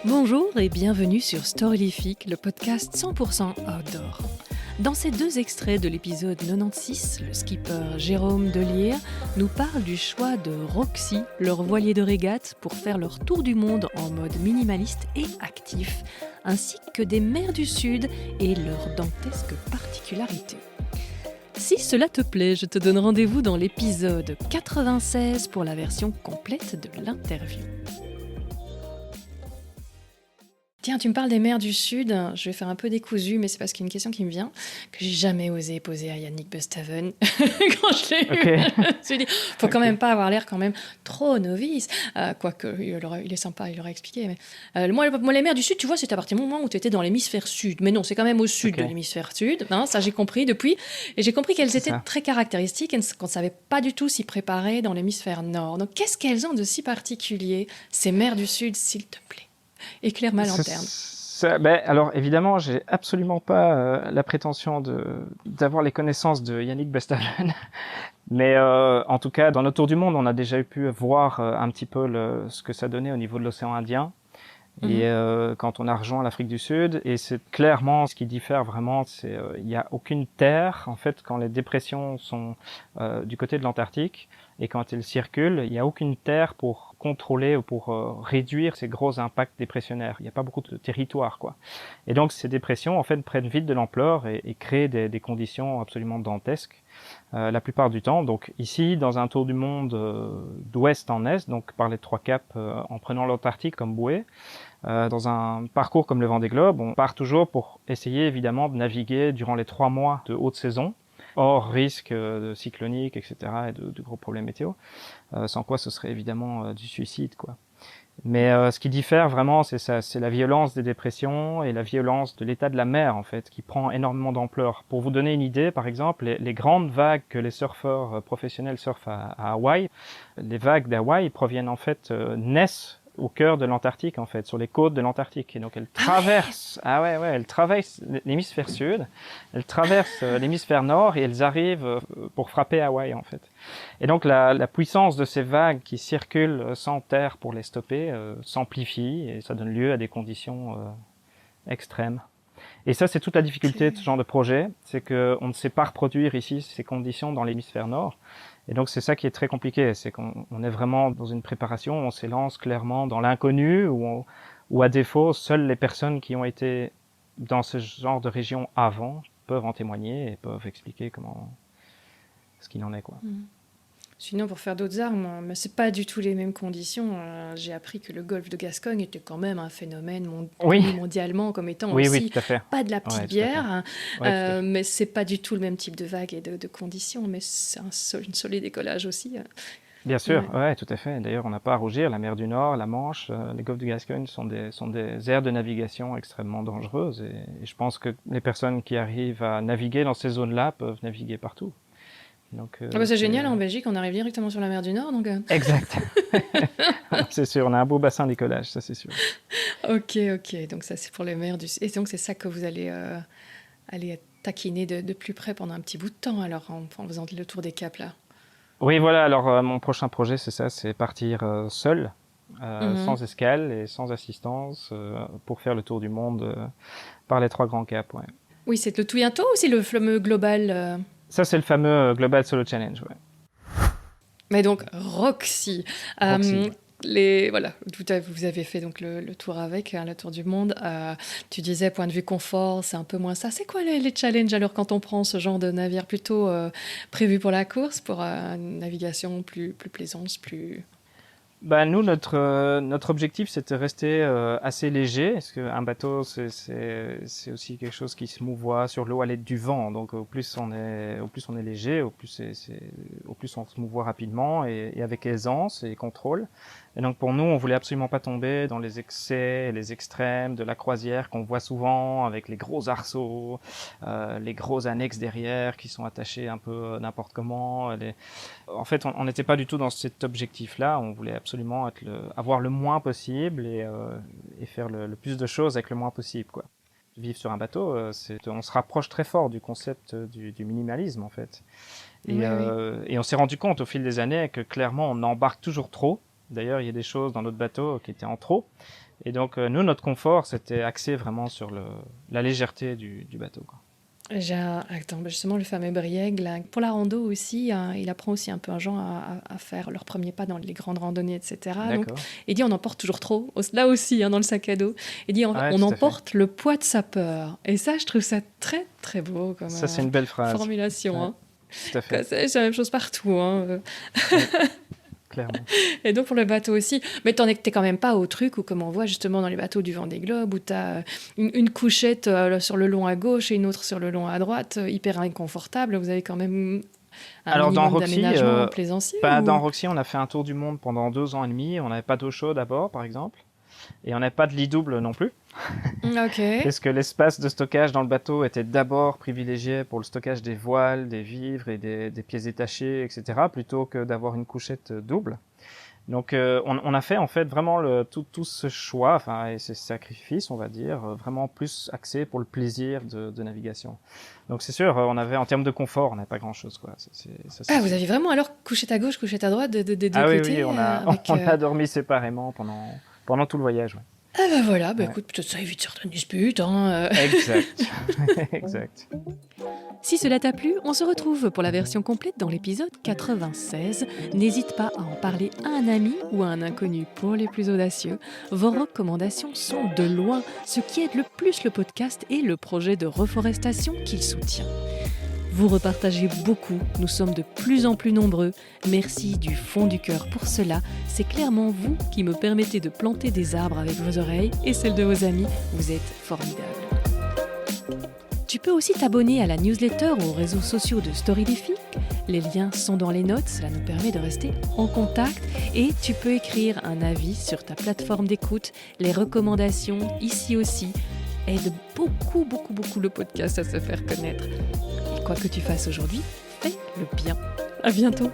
Bonjour et bienvenue sur Storylific, le podcast 100% outdoor. Dans ces 2 extraits de l'épisode 96, le skipper Jérôme Delire nous parle du choix de Roxy, leur voilier de régate, pour faire leur tour du monde en mode minimaliste et actif, ainsi que des mers du Sud et leurs dantesques particularités. Si cela te plaît, je te donne rendez-vous dans l'épisode 96 pour la version complète de l'interview. Tiens, tu me parles des mers du Sud, je vais faire un peu décousu, mais c'est parce qu'il y a une question qui me vient, que j'ai jamais osé poser à Yannick Busthaven. Quand je l'ai eu, je me suis dit, faut quand même pas avoir l'air quand même trop novice. Quoique, il est sympa, il aurait expliqué. Mais, moi, les mers du Sud, tu vois, c'est à partir du moment où tu étais dans l'hémisphère Sud. Mais non, c'est quand même au sud de l'hémisphère Sud. Hein, ça, j'ai compris depuis. Et j'ai compris qu'elles étaient très caractéristiques et qu'on ne savait pas du tout s'y préparer dans l'hémisphère Nord. Donc, qu'est-ce qu'elles ont de si particulier, ces mers du Sud, s'il te plaît? Éclaire ma lanterne. Alors évidemment, j'ai absolument pas la prétention d'avoir les connaissances de Yannick Busthaven, mais en tout cas, dans notre tour du monde, on a déjà pu voir un petit peu ce que ça donnait au niveau de l'océan Indien. Et quand on a rejoint l'Afrique du Sud, et c'est clairement ce qui diffère vraiment, c'est il y a aucune terre en fait quand les dépressions sont du côté de l'Antarctique, et quand elles circulent, il y a aucune terre pour contrôler ou pour réduire ces gros impacts dépressionnaires. Il n'y a pas beaucoup de territoire, quoi. Et donc ces dépressions en fait prennent vite de l'ampleur et créent des conditions absolument dantesques la plupart du temps. Donc ici, dans un tour du monde d'ouest en est, donc par les 3 caps en prenant l'Antarctique comme bouée, dans un parcours comme le Vendée Globe, on part toujours pour essayer évidemment de naviguer durant les 3 mois de haute saison, hors risque de cyclonique, etc., et de gros problèmes météo, sans quoi ce serait évidemment du suicide, quoi. Mais ce qui diffère vraiment, c'est ça, c'est la violence des dépressions et la violence de l'état de la mer, en fait, qui prend énormément d'ampleur. Pour vous donner une idée, par exemple, les grandes vagues que les surfeurs professionnels surfent à Hawaï, les vagues d'Hawaï proviennent en fait, naissent au cœur de l'Antarctique, en fait, sur les côtes de l'Antarctique. Et donc, elles traversent, elles traversent l'hémisphère sud, elles traversent l'hémisphère nord et elles arrivent pour frapper Hawaï, en fait. Et donc, la puissance de ces vagues qui circulent sans terre pour les stopper s'amplifie et ça donne lieu à des conditions extrêmes. Et ça, c'est toute la difficulté de ce genre de projet, c'est qu'on ne sait pas reproduire ici ces conditions dans l'hémisphère nord. Et donc, c'est ça qui est très compliqué, c'est qu'on est vraiment dans une préparation, on s'élance clairement dans l'inconnu, ou à défaut, seules les personnes qui ont été dans ce genre de région avant peuvent en témoigner et peuvent expliquer ce qu'il en est, quoi. Sinon, pour faire d'autres armes, mais c'est pas du tout les mêmes conditions. J'ai appris que le golfe de Gascogne était quand même un phénomène connu mondialement comme étant aussi tout à fait. pas de la petite bière, mais c'est pas du tout le même type de vague et de conditions, mais c'est une solide décollage aussi. Bien sûr, ouais, tout à fait. D'ailleurs, on n'a pas à rougir. La mer du Nord, la Manche, les golfes de Gascogne sont des aires de navigation extrêmement dangereuses. Et je pense que les personnes qui arrivent à naviguer dans ces zones-là peuvent naviguer partout. Donc, c'est génial, en Belgique, on arrive directement sur la mer du Nord. Donc, Exact. C'est sûr, on a un beau bassin d'écolage, ça c'est sûr. Ok, donc ça c'est pour les mers du Sud. Et donc c'est ça que vous allez aller taquiner de plus près pendant un petit bout de temps, alors en faisant le tour des caps là. Oui, voilà, alors mon prochain projet c'est ça, c'est partir seul, sans escale et sans assistance, pour faire le tour du monde par les 3 grands caps. Ouais. Oui, c'est le Tuyanto ou c'est le fameux Global Ça c'est le fameux Global Solo Challenge, ouais. Mais donc Roxy. Vous avez fait donc le tour avec, le tour du monde. Tu disais, point de vue confort, c'est un peu moins ça. C'est quoi les challenges alors quand on prend ce genre de navire plutôt prévu pour la course, pour une navigation plus plaisante, plus... Nous, notre objectif, c'était de rester assez léger, parce qu'un bateau, c'est aussi quelque chose qui se mouvoie sur l'eau à l'aide du vent. Donc, au plus on est léger, au plus on se mouvoie rapidement et avec aisance et contrôle. Et donc, pour nous, on voulait absolument pas tomber dans les excès et les extrêmes de la croisière qu'on voit souvent avec les gros arceaux, les gros annexes derrière qui sont attachés un peu n'importe comment. En fait, on n'était pas du tout dans cet objectif-là. On voulait absolument avoir le moins possible et faire le plus de choses avec le moins possible, quoi. vivre sur un bateau, on se rapproche très fort du concept du minimalisme en fait. Et on s'est rendu compte au fil des années que clairement on embarque toujours trop. D'ailleurs, il y a des choses dans notre bateau qui étaient en trop. Et donc, nous, notre confort, c'était axé vraiment sur la légèreté du bateau, quoi. Attends, justement, le fameux Brieg, là, pour la rando aussi, il apprend aussi un peu aux gens à faire leur premier pas dans les grandes randonnées, etc. Donc, il dit on emporte toujours trop, là aussi, dans le sac à dos. Il dit on emporte le poids de sa peur. Et ça, je trouve ça très, très beau comme ça, c'est une belle phrase. Formulation. Ouais, tout à fait. C'est la même chose partout. Ouais. Clairement. Et donc pour le bateau aussi. Mais t'es quand même pas au truc où, comme on voit justement dans les bateaux du Vendée Globe, où t'as une couchette sur le long à gauche et une autre sur le long à droite, hyper inconfortable. Vous avez quand même un minimum d'aménagement plaisancier. Dans Roxy, on a fait un tour du monde pendant 2 ans et demi. On n'avait pas d'eau chaude à bord, par exemple. Et on n'avait pas de lit double non plus. Parce que l'espace de stockage dans le bateau était d'abord privilégié pour le stockage des voiles, des vivres et des pièces détachées, etc., plutôt que d'avoir une couchette double. Donc on a fait en fait vraiment tout ce choix, et ce sacrifice, on va dire, vraiment plus axé pour le plaisir de navigation. Donc c'est sûr, on avait en termes de confort, on n'avait pas grand-chose, quoi. Vous aviez vraiment alors couchette à gauche, couchette à droite, des deux côtés. Oui, on a dormi séparément pendant tout le voyage. Ouais. Ah bah voilà, écoute, peut-être ça évite certaines disputes. Exact. Si cela t'a plu, on se retrouve pour la version complète dans l'épisode 96. N'hésite pas à en parler à un ami ou à un inconnu pour les plus audacieux. Vos recommandations sont de loin ce qui aide le plus le podcast et le projet de reforestation qu'il soutient. Vous repartagez beaucoup, nous sommes de plus en plus nombreux. Merci du fond du cœur pour cela. C'est clairement vous qui me permettez de planter des arbres avec vos oreilles et celles de vos amis. Vous êtes formidables. Tu peux aussi t'abonner à la newsletter ou aux réseaux sociaux de Storylific. Les liens sont dans les notes, cela nous permet de rester en contact. Et tu peux écrire un avis sur ta plateforme d'écoute. Les recommandations, ici aussi, aident beaucoup le podcast à se faire connaître. Quoi que tu fasses aujourd'hui, fais le bien. À bientôt.